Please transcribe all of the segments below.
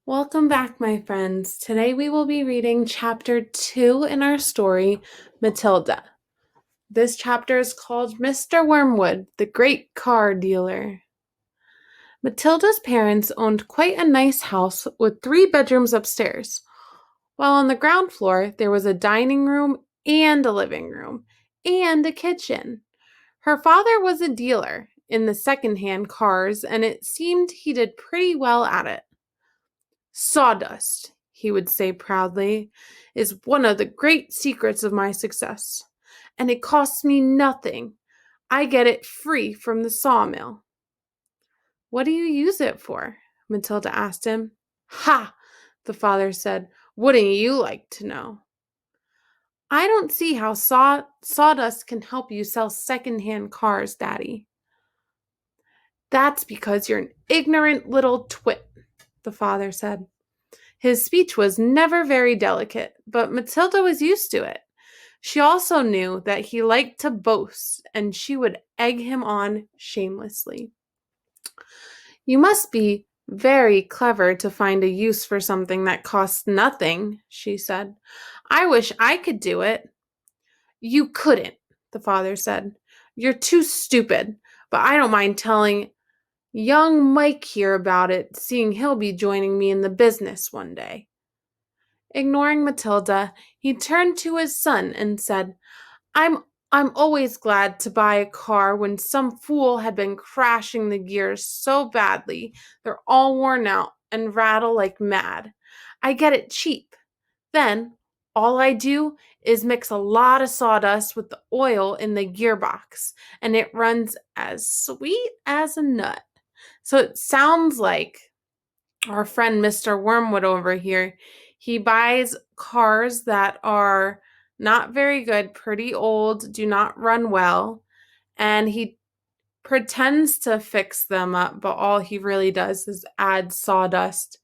Welcome back, my friends. Today we will be reading chapter 2 in our story, Matilda. This chapter is called Mr. Wormwood, the Great Car Dealer. Matilda's parents owned quite a nice house with 3 bedrooms upstairs, while on the ground floor there was a dining room and a living room and a kitchen. Her father was a dealer in the second-hand cars, and it seemed he did pretty well at it. Sawdust, he would say proudly, is one of the great secrets of my success, and it costs me nothing. I get it free from the sawmill. What do you use it for? Matilda asked him. Ha! The father said. Wouldn't you like to know? I don't see how sawdust can help you sell second-hand cars, Daddy. That's because you're an ignorant little twit, the father said. His speech was never very delicate, but Matilda was used to it. She also knew that he liked to boast, and she would egg him on shamelessly. You must be very clever to find a use for something that costs nothing, she said. I wish I could do it. You couldn't, the father said. You're too stupid, but I don't mind telling young Mike here about it, seeing he'll be joining me in the business one day. Ignoring Matilda, he turned to his son and said, I'm always glad to buy a car when some fool had been crashing the gears so badly they're all worn out and rattle like mad. I get it cheap. Then all I do is mix a lot of sawdust with the oil in the gearbox, and it runs as sweet as a nut. So it sounds like our friend Mr. Wormwood over here, he buys cars that are not very good, pretty old, do not run well, and he pretends to fix them up, but all he really does is add sawdust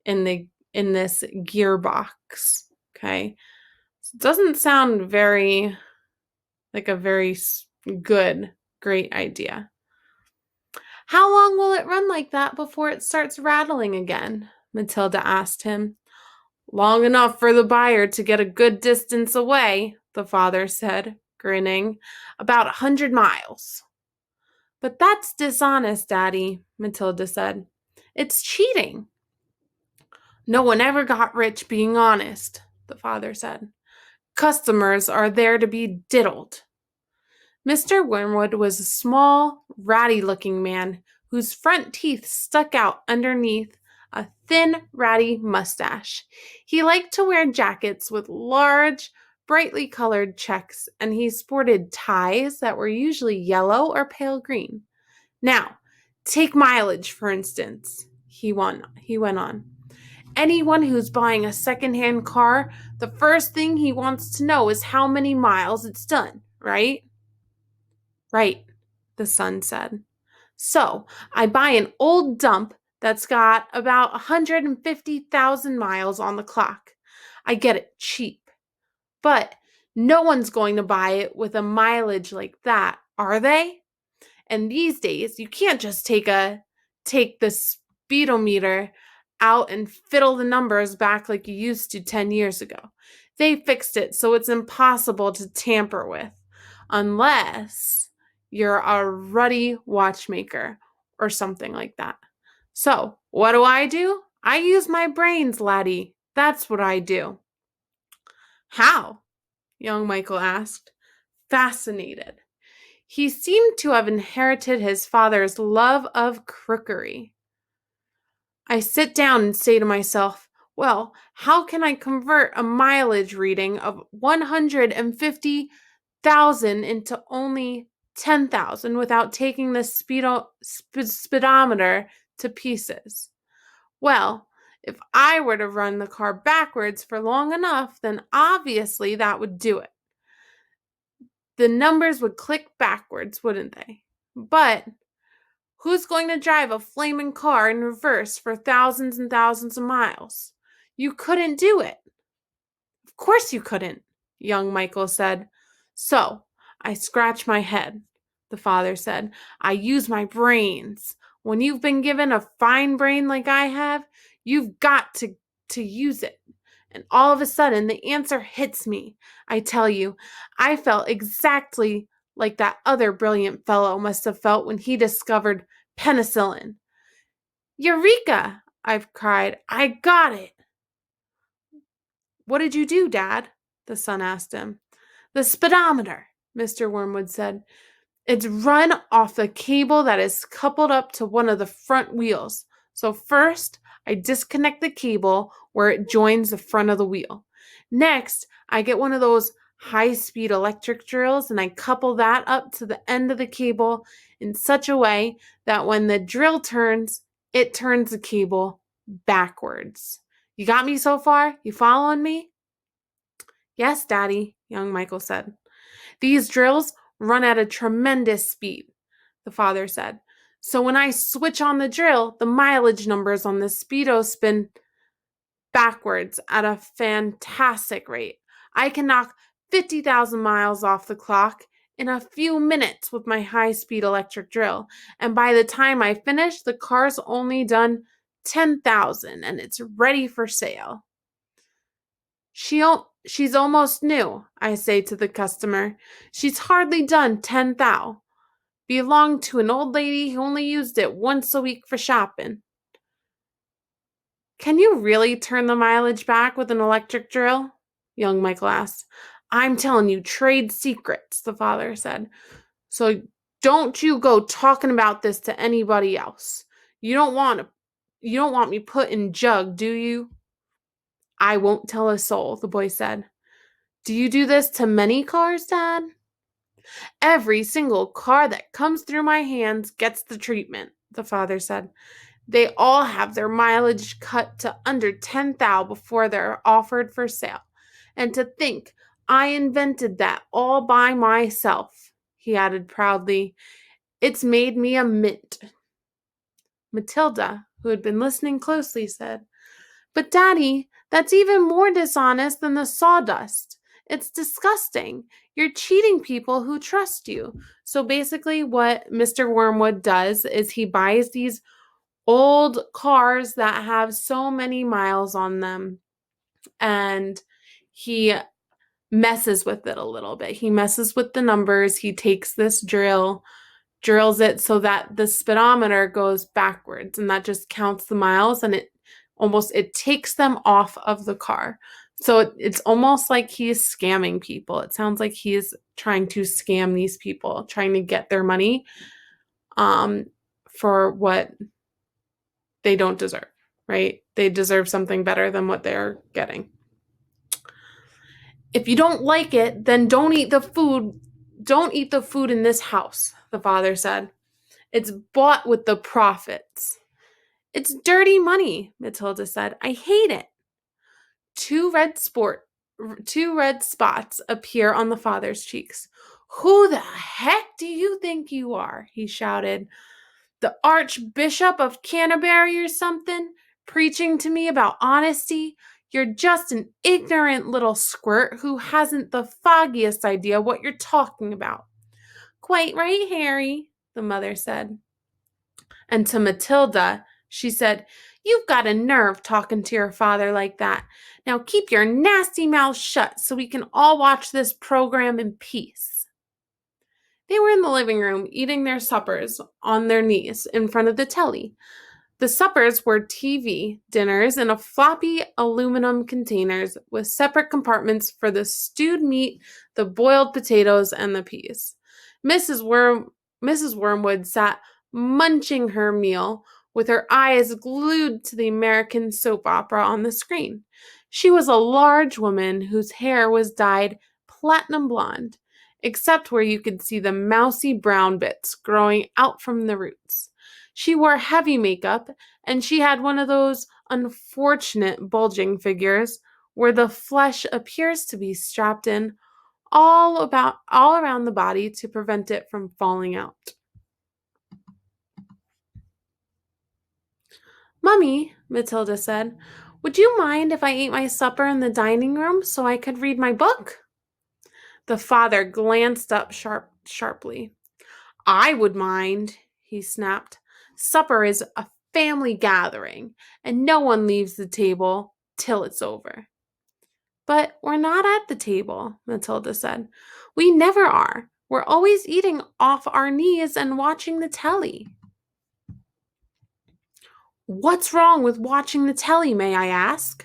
in this gearbox. Okay? So it doesn't sound very like a very good, great idea. How long will it run like that before it starts rattling again? Matilda asked him. Long enough for the buyer to get a good distance away, the father said, grinning. About 100 miles. But that's dishonest, Daddy, Matilda said. It's cheating. No one ever got rich being honest, the father said. Customers are there to be diddled. Mr. Wormwood was a small, ratty-looking man whose front teeth stuck out underneath a thin, ratty mustache. He liked to wear jackets with large, brightly colored checks, and he sported ties that were usually yellow or pale green. Now, take mileage, for instance, he went on. Anyone who's buying a second-hand car, the first thing he wants to know is how many miles it's done, right? Right, the son said. So, I buy an old dump that's got about 150,000 miles on the clock. I get it cheap. But no one's going to buy it with a mileage like that, are they? And these days, you can't just take the speedometer out and fiddle the numbers back like you used to 10 years ago. They fixed it so it's impossible to tamper with, unless you're a ruddy watchmaker or something like that. So, what do? I use my brains, laddie. That's what I do. How? Young Michael asked, fascinated. He seemed to have inherited his father's love of crookery. I sit down and say to myself, well, how can I convert a mileage reading of 150,000 into only 10,000 without taking the speedometer to pieces? Well, if I were to run the car backwards for long enough, then obviously that would do it. The numbers would click backwards, wouldn't they? But who's going to drive a flaming car in reverse for thousands and thousands of miles? You couldn't do it. Of course you couldn't, young Michael said. So, I scratch my head, the father said. I use my brains. When you've been given a fine brain like I have, you've got to use it. And all of a sudden, the answer hits me. I tell you, I felt exactly like that other brilliant fellow must have felt when he discovered penicillin. Eureka! I've cried. I got it. What did you do, Dad? The son asked him. The speedometer, Mr. Wormwood said. It's run off a cable that is coupled up to one of the front wheels. So first, I disconnect the cable where it joins the front of the wheel. Next, I get one of those high-speed electric drills and I couple that up to the end of the cable in such a way that when the drill turns, it turns the cable backwards. You got me so far? You following me? Yes, Daddy, young Michael said. These drills run at a tremendous speed, the father said. So when I switch on the drill, the mileage numbers on the speedo spin backwards at a fantastic rate. I can knock 50,000 miles off the clock in a few minutes with my high-speed electric drill. And by the time I finish, the car's only done 10,000 and it's ready for sale. She's almost new, I say to the customer. She's hardly done 10,000. Belonged to an old lady who only used it once a week for shopping. Can you really turn the mileage back with an electric drill? Young Michael asked. I'm telling you trade secrets, the father said. So don't you go talking about this to anybody else. You don't want me put in jug, do you? I won't tell a soul, the boy said. Do you do this to many cars, Dad? Every single car that comes through my hands gets the treatment, the father said. They all have their mileage cut to under 10,000 before they're offered for sale. And to think I invented that all by myself, he added proudly. It's made me a mint. Matilda, who had been listening closely, said, But Daddy, that's even more dishonest than the sawdust. It's disgusting. You're cheating people who trust you. So basically what Mr. Wormwood does is he buys these old cars that have so many miles on them and he messes with it a little bit. He messes with the numbers. He takes this drills it so that the speedometer goes backwards and that just counts the miles and it takes them off of the car. So it's almost like he's scamming people. It sounds like he's trying to scam these people, trying to get their money for what they don't deserve, right? They deserve something better than what they're getting. If you don't like it, then don't eat the food. Don't eat the food in this house, the father said. It's bought with the profits. It's dirty money, Matilda said. I hate it. Two red spots appear on the father's cheeks. Who the heck do you think you are? He shouted. The Archbishop of Canterbury or something, preaching to me about honesty? You're just an ignorant little squirt who hasn't the foggiest idea what you're talking about. Quite right, Harry, the mother said. And to Matilda, she said, You've got a nerve talking to your father like that. Now keep your nasty mouth shut so we can all watch this program in peace. They were in the living room eating their suppers on their knees in front of the telly. The suppers were TV dinners in a floppy aluminum containers with separate compartments for the stewed meat, the boiled potatoes, and the peas. Mrs. Wormwood sat munching her meal with her eyes glued to the American soap opera on the screen. She was a large woman whose hair was dyed platinum blonde, except where you could see the mousy brown bits growing out from the roots. She wore heavy makeup, and she had one of those unfortunate bulging figures where the flesh appears to be strapped in all around the body to prevent it from falling out. Mummy, Matilda said, would you mind if I ate my supper in the dining room so I could read my book? The father glanced up sharply. I would mind, he snapped. Supper is a family gathering, and no one leaves the table till it's over. But we're not at the table, Matilda said. We never are. We're always eating off our knees and watching the telly. What's wrong with watching the telly, may I ask?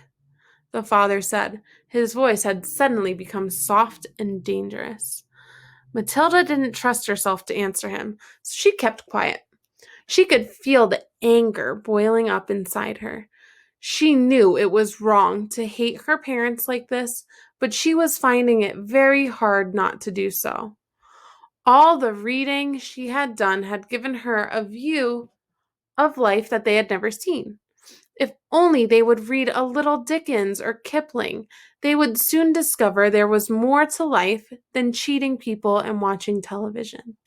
The father said. His voice had suddenly become soft and dangerous. Matilda didn't trust herself to answer him, so she kept quiet. She could feel the anger boiling up inside her. She knew it was wrong to hate her parents like this, but she was finding it very hard not to do so. All the reading she had done had given her a view of life that they had never seen. If only they would read a little Dickens or Kipling, they would soon discover there was more to life than cheating people and watching television.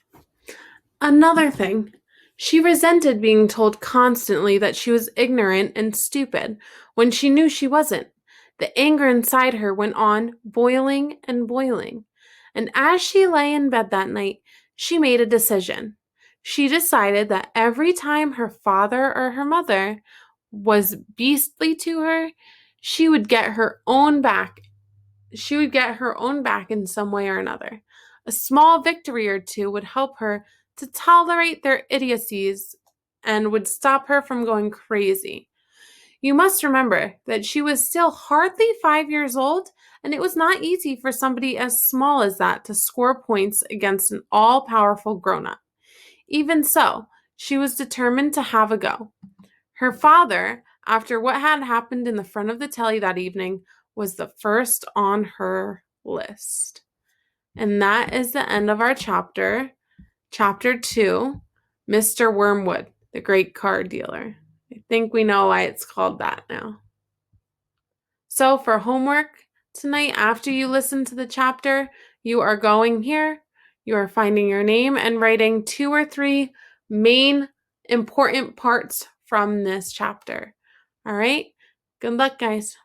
Another thing, she resented being told constantly that she was ignorant and stupid when she knew she wasn't. The anger inside her went on boiling and boiling. And as she lay in bed that night, she made a decision. She decided that every time her father or her mother was beastly to her, she would get her own back. She would get her own back in some way or another. A small victory or two would help her to tolerate their idiocies and would stop her from going crazy. You must remember that she was still hardly 5 years old, and it was not easy for somebody as small as that to score points against an all-powerful grown-up. Even so, she was determined to have a go. Her father, after what had happened in the front of the telly that evening, was the first on her list. And that is the end of our chapter. Chapter 2, Mr. Wormwood, the Great Card Dealer. I think we know why it's called that now. So for homework tonight, after you listen to the chapter, you are going here, you are finding your name and writing 2 or 3 main important parts from this chapter. All right? Good luck, guys.